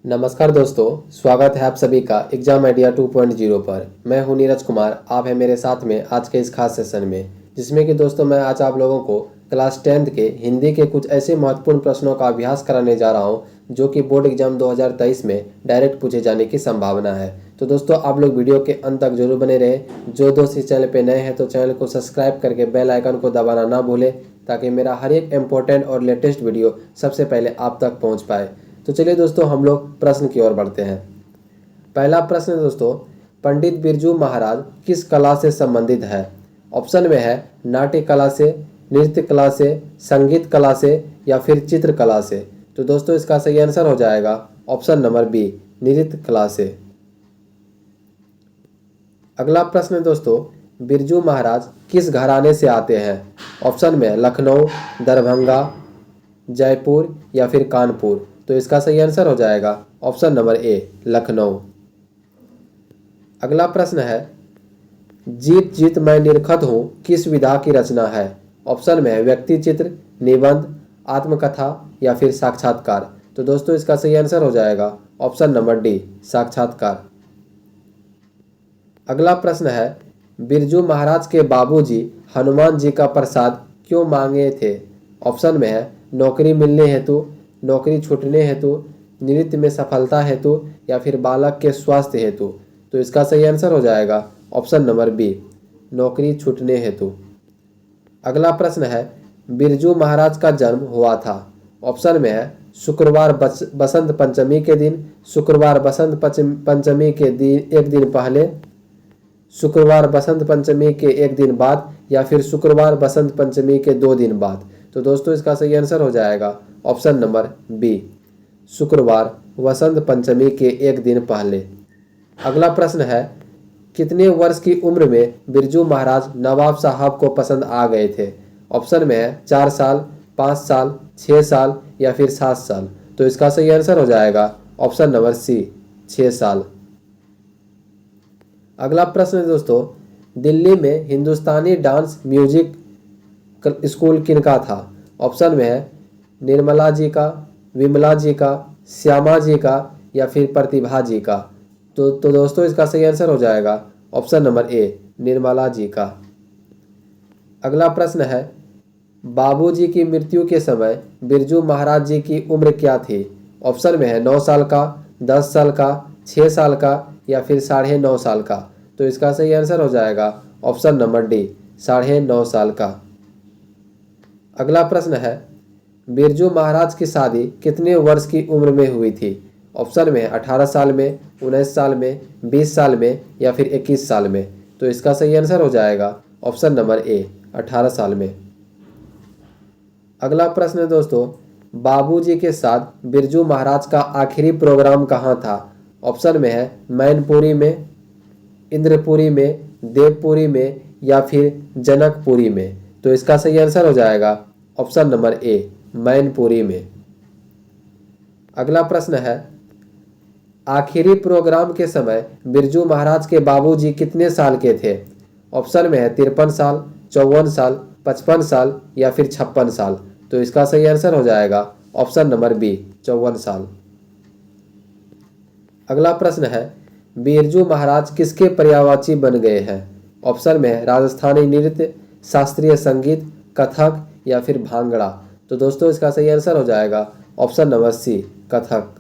नमस्कार दोस्तों, स्वागत है आप सभी का एग्जाम आइडिया 2.0 पर। मैं हूं नीरज कुमार, आप हैं मेरे साथ में आज के इस खास सेशन में, जिसमें कि दोस्तों मैं आज आप लोगों को क्लास 10th के हिंदी के कुछ ऐसे महत्वपूर्ण प्रश्नों का अभ्यास कराने जा रहा हूं जो कि बोर्ड एग्जाम 2023 में डायरेक्ट पूछे जाने की संभावना है। तो दोस्तों आप लोग वीडियो के अंत तक जरूर बने रहें। जो दोस्त इस चैनल पर नए हैं तो चैनल को सब्सक्राइब करके बेल आइकन को दबाना ना भूलें, ताकि मेरा हर एक इम्पोर्टेंट और लेटेस्ट वीडियो सबसे पहले आप तक पहुँच पाए। तो चलिए दोस्तों हम लोग प्रश्न की ओर बढ़ते हैं। पहला प्रश्न है दोस्तों, पंडित बिरजू महाराज किस कला से संबंधित है? ऑप्शन में है नाट्य कला से, नृत्य कला से, संगीत कला से या फिर चित्र कला से। तो दोस्तों इसका सही आंसर हो जाएगा ऑप्शन नंबर बी, नृत्य कला से। अगला प्रश्न है दोस्तों, बिरजू महाराज किस घराने से आते हैं? ऑप्शन में लखनऊ, दरभंगा, जयपुर या फिर कानपुर। तो इसका सही आंसर हो जाएगा ऑप्शन नंबर ए, लखनऊ। अगला प्रश्न है, जीत जीत मैं निरखत हूँ किस विधा की रचना है? ऑप्शन में है व्यक्ति चित्र, निबंध, आत्मकथा या फिर साक्षात्कार। तो दोस्तों इसका सही आंसर हो जाएगा ऑप्शन नंबर डी, साक्षात्कार। अगला प्रश्न है, बिरजू महाराज के बाबूजी हनुमान जी का प्रसाद क्यों मांगे थे? ऑप्शन में है नौकरी मिलने हेतु, नौकरी छूटने हेतु, नृत्य में सफलता हेतु या फिर बालक के स्वास्थ्य हेतु। तो इसका सही आंसर हो जाएगा ऑप्शन नंबर बी, नौकरी छूटने हेतु। अगला प्रश्न है, बिरजू महाराज का जन्म हुआ था? ऑप्शन में है शुक्रवार बसंत पंचमी के दिन, शुक्रवार बसंत पंचमी के दिन एक दिन पहले, शुक्रवार बसंत पंचमी के एक दिन बाद या फिर शुक्रवार बसंत पंचमी के 2 दिन बाद। तो दोस्तों इसका सही आंसर हो जाएगा ऑप्शन नंबर बी, शुक्रवार वसंत पंचमी के एक दिन पहले। अगला प्रश्न है, कितने वर्ष की उम्र में बिरजू महाराज नवाब साहब को पसंद आ गए थे? ऑप्शन में है 4 साल, 5 साल, 6 साल या फिर 7 साल। तो इसका सही आंसर हो जाएगा ऑप्शन नंबर सी, 6 साल। अगला प्रश्न है दोस्तों, दिल्ली में हिंदुस्तानी डांस म्यूजिक स्कूल किनका था? ऑप्शन में है निर्मला जी का, विमला जी का, श्यामा जी का या फिर प्रतिभा जी का। तो दोस्तों इसका सही आंसर हो जाएगा option number A, Nirmala ji का। अगला प्रश्न है, बाबूजी की मृत्यु के समय बिरजू महाराज जी की उम्र क्या थी? ऑप्शन में है 9 साल का, 10 साल का, 6 साल का या फिर 9.5 साल का। तो इसका सही आंसर हो जाएगा ऑप्शन नंबर डी, 9.5 साल का। अगला प्रश्न है, बिरजू महाराज की शादी कितने वर्ष की उम्र में हुई थी? ऑप्शन में 18 साल में, 19 साल में, 20 साल में या फिर 21 साल में। तो इसका सही आंसर हो जाएगा ऑप्शन नंबर ए, 18 साल में। अगला प्रश्न है दोस्तों, बाबूजी के साथ बिरजू महाराज का आखिरी प्रोग्राम कहाँ था? ऑप्शन में है मैनपुरी में, इंद्रपुरी में, देवपुरी में या फिर जनकपुरी में। तो इसका सही आंसर हो जाएगा ऑप्शन नंबर ए, मैनपुरी में। अगला प्रश्न है, आखिरी प्रोग्राम के समय बिरजू महाराज के बाबूजी कितने साल के थे? ऑप्शन में है 53 साल, 54 साल, 55 साल या फिर 56 साल। तो इसका सही आंसर हो जाएगा ऑप्शन नंबर बी, 54 साल। अगला प्रश्न है, बिरजू महाराज किसके पर्यायवाची बन गए हैं? ऑप्शन में है राजस्थानी नृत्य, शास्त्रीय संगीत, कथक या फिर भांगड़ा। तो दोस्तों इसका सही आंसर हो जाएगा ऑप्शन नंबर सी, कथक।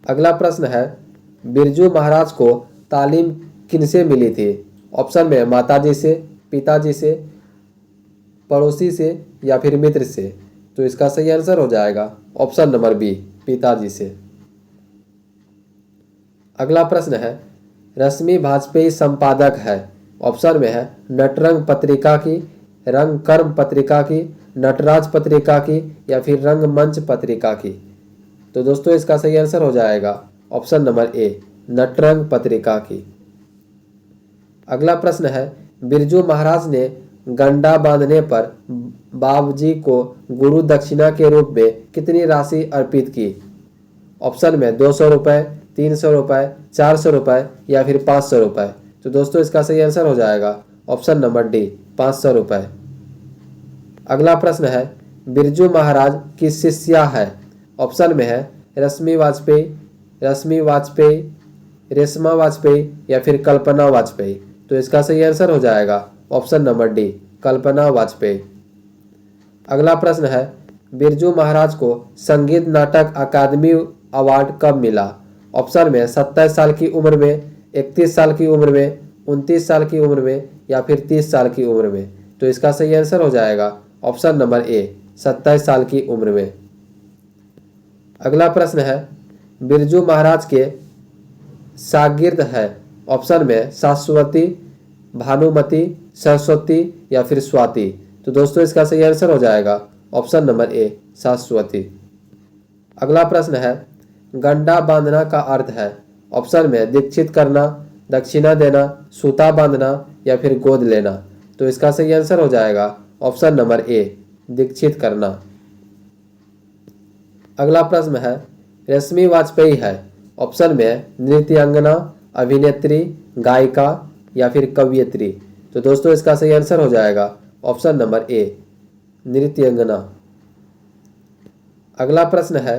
अगला प्रश्न है, बिरजू महाराज को तालीम किनसे मिली थी? ऑप्शन में माताजी से, पिताजी से, पड़ोसी से या फिर मित्र से। तो इसका सही आंसर हो जाएगा ऑप्शन नंबर बी, पिताजी से। अगला प्रश्न है, रश्मि वाजपेयी संपादक है? ऑप्शन में है नटरंग पत्रिका की, रंगकर्म पत्रिका की, नटराज पत्रिका की या फिर रंगमंच पत्रिका की। तो दोस्तों इसका सही आंसर हो जाएगा ऑप्शन नंबर ए, नटरंग पत्रिका की। अगला प्रश्न है, बिरजू महाराज ने गंडा बांधने पर बाबूजी को गुरु दक्षिणा के रूप में कितनी राशि अर्पित की? ऑप्शन में 200 रुपये, 300 रुपये, 400 रुपये या फिर 500 रुपये। तो दोस्तों इसका सही आंसर हो जाएगा ऑप्शन नंबर डी, 500 रुपये। अगला प्रश्न है, बिरजू महाराज की शिष्या है? ऑप्शन में है रश्मि वाजपेयी, रश्मि वाजपेयी, रेशमा वाजपेयी या फिर कल्पना वाजपेयी? तो इसका सही आंसर हो जाएगा ऑप्शन नंबर डी, कल्पना वाजपेयी। अगला प्रश्न है, बिरजू महाराज को संगीत नाटक अकादमी अवार्ड कब मिला? ऑप्शन में 27 साल की उम्र में, 31 साल की उम्र में, 29 साल की उम्र में या फिर 30 साल की उम्र में? तो इसका सही आंसर हो जाएगा ऑप्शन नंबर ए, 27 साल की उम्र में। अगला प्रश्न है, बिरजू महाराज के शागिर्द है? ऑप्शन में शाश्वती, भानुमति, सरस्वती या फिर स्वाति? तो दोस्तों इसका सही आंसर हो जाएगा ऑप्शन नंबर ए, शाश्वती। अगला प्रश्न है, गंडा बांधना का अर्थ है? ऑप्शन में दीक्षित करना, दक्षिणा देना, सूता बांधना या फिर गोद लेना? तो इसका सही आंसर हो जाएगा ऑप्शन नंबर ए, दीक्षित करना। अगला प्रश्न है, रश्मि वाजपेयी है? ऑप्शन में नृत्यांगना, अभिनेत्री, गायिका या फिर कवयित्री? तो दोस्तों इसका सही आंसर हो जाएगा ऑप्शन नंबर ए, नृत्यांगना। अगला प्रश्न है,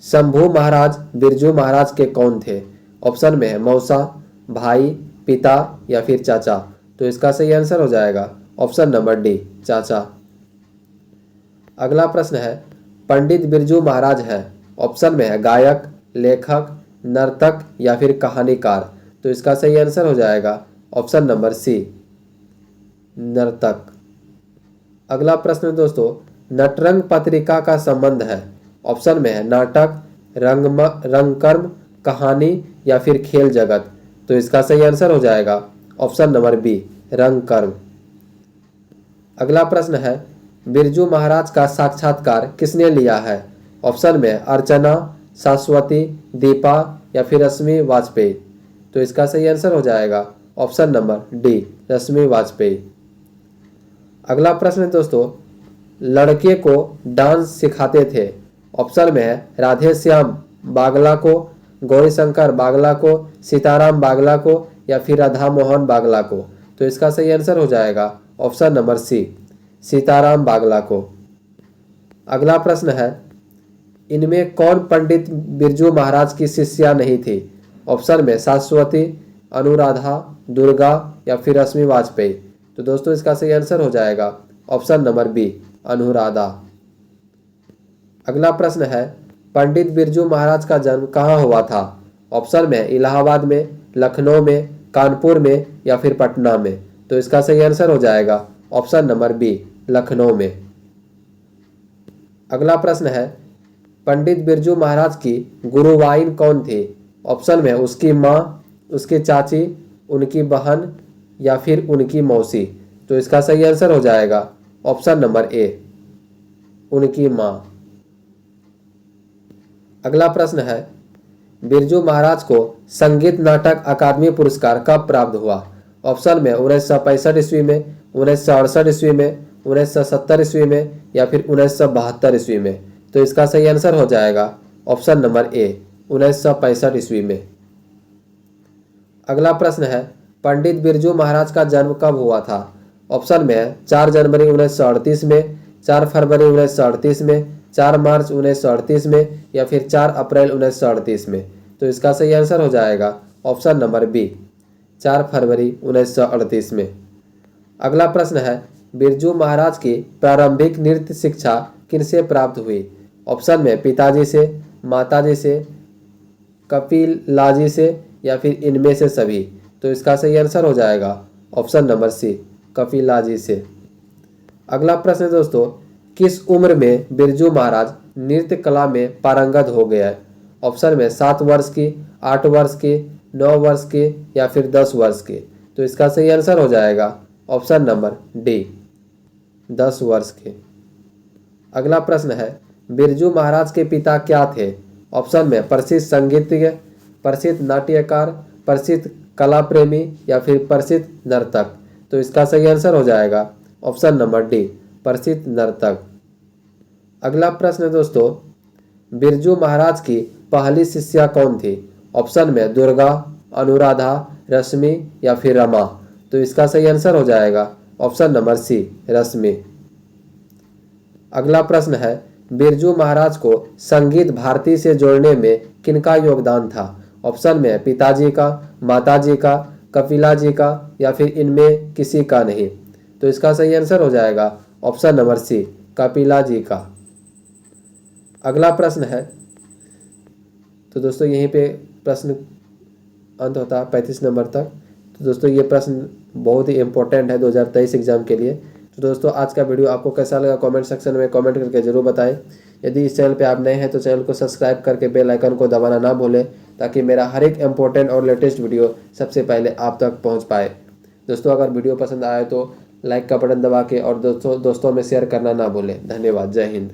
शंभू महाराज बिरजू महाराज के कौन थे? ऑप्शन में है मौसा, भाई, पिता या फिर चाचा? तो इसका सही आंसर हो जाएगा ऑप्शन नंबर डी, चाचा। अगला प्रश्न है, पंडित बिरजू महाराज है? ऑप्शन में है गायक, लेखक, नर्तक या फिर कहानीकार? तो इसका सही आंसर हो जाएगा ऑप्शन नंबर सी, नर्तक। अगला प्रश्न दोस्तों, नटरंग पत्रिका का संबंध है? ऑप्शन में है नाटक, रंगकर्म, कहानी या फिर खेल जगत? तो इसका सही आंसर हो जाएगा ऑप्शन नंबर बी, रंगकर्म। अगला प्रश्न है, बिरजू महाराज का साक्षात्कार किसने लिया है? ऑप्शन में अर्चना, शाश्वती, दीपा या फिर रश्मि वाजपेयी? तो इसका सही आंसर हो जाएगा ऑप्शन नंबर डी, रश्मि वाजपेयी। अगला प्रश्न है दोस्तों, लड़के को डांस सिखाते थे? ऑप्शन में है राधे श्याम बागला को, गौरीशंकर बागला को, सीताराम बागला को या फिर राधा मोहन बागला को? तो इसका सही आंसर हो जाएगा ऑप्शन नंबर सी, सीताराम बागला को। अगला प्रश्न है, इनमें कौन पंडित बिरजू महाराज की शिष्या नहीं थी? ऑप्शन में शाश्वती, अनुराधा, दुर्गा या फिर रश्मि वाजपेयी? तो दोस्तों इसका सही आंसर हो जाएगा ऑप्शन नंबर बी, अनुराधा। अगला प्रश्न है, पंडित बिरजू महाराज का जन्म कहाँ हुआ था? ऑप्शन में इलाहाबाद में, लखनऊ में, कानपुर में या फिर पटना में? तो इसका सही आंसर हो जाएगा ऑप्शन नंबर बी, लखनऊ में। अगला प्रश्न है, पंडित बिरजू महाराज की गुरुवाइन कौन थी? ऑप्शन में उसकी माँ, उसकी चाची, उनकी बहन या फिर उनकी मौसी? तो इसका सही आंसर हो जाएगा ऑप्शन नंबर ए, उनकी माँ। अगला प्रश्न है, बिरजू महाराज को संगीत नाटक अकादमी पुरस्कार कब प्राप्त हुआ? ऑप्शन में 1965 ईस्वी में, 1968 ईस्वी में, 1970 ईस्वी में या फिर 1972 ईस्वी में? तो इसका सही आंसर हो जाएगा ऑप्शन नंबर ए, 1965 ईस्वी में। अगला प्रश्न है, पंडित बिरजू महाराज का जन्म कब हुआ था? ऑप्शन में है 4 जनवरी 1938 में, 4 फरवरी 1938 में, 4 मार्च 1938 में या फिर 4 अप्रैल 1938 में? तो इसका सही आंसर हो जाएगा ऑप्शन नंबर बी, 4 फरवरी 1938 में। अगला प्रश्न है, बिरजू महाराज की प्रारंभिक नृत्य शिक्षा किनसे प्राप्त हुई? ऑप्शन में पिताजी से, माताजी से, कपिलाजी से या फिर इनमें से सभी? तो इसका सही आंसर हो जाएगा ऑप्शन नंबर सी, कपिलाजी से। अगला प्रश्न है दोस्तों, किस उम्र में बिरजू महाराज नृत्य कला में पारंगत हो गया है? ऑप्शन में 7 वर्ष की, 8 वर्ष की, 9 वर्ष की या फिर 10 वर्ष की? तो इसका सही आंसर हो जाएगा ऑप्शन नंबर डी, 10 वर्ष के। अगला प्रश्न है, बिरजू महाराज के पिता क्या थे? ऑप्शन में प्रसिद्ध संगीतज्ञ, प्रसिद्ध नाट्यकार, प्रसिद्ध कला प्रेमी या फिर प्रसिद्ध नर्तक? तो इसका सही आंसर हो जाएगा ऑप्शन नंबर डी, प्रसिद्ध नर्तक। अगला प्रश्न है दोस्तों, बिरजू महाराज की पहली शिष्या कौन थी? ऑप्शन में दुर्गा, अनुराधा, रश्मि या फिर रमा? तो इसका सही आंसर हो जाएगा ऑप्शन नंबर सी, रश्मि। अगला प्रश्न है, बिरजू महाराज को संगीत भारती से जोड़ने में किनका योगदान था? ऑप्शन में है पिताजी का, माताजी का, कपिला जी का या फिर इनमें किसी का नहीं। तो इसका सही आंसर हो जाएगा ऑप्शन नंबर सी, कपिला जी का। अगला प्रश्न है, तो दोस्तों यहीं पे प्रश्न अंत होता है 35 नंबर तक। तो दोस्तों ये प्रश्न बहुत ही इंपॉर्टेंट है 2023 एग्जाम के लिए। तो दोस्तों आज का वीडियो आपको कैसा लगा कमेंट सेक्शन में कमेंट करके जरूर बताएं। यदि इस चैनल पे आप नए हैं तो चैनल को सब्सक्राइब करके बेल आइकन को दबाना ना भूलें, ताकि मेरा हर एक इंपॉर्टेंट और लेटेस्ट वीडियो सबसे पहले आप तक पहुँच पाए। दोस्तों अगर वीडियो पसंद आए तो लाइक का बटन दबा के और दोस्तों में शेयर करना ना भूलें। धन्यवाद। जय हिंद।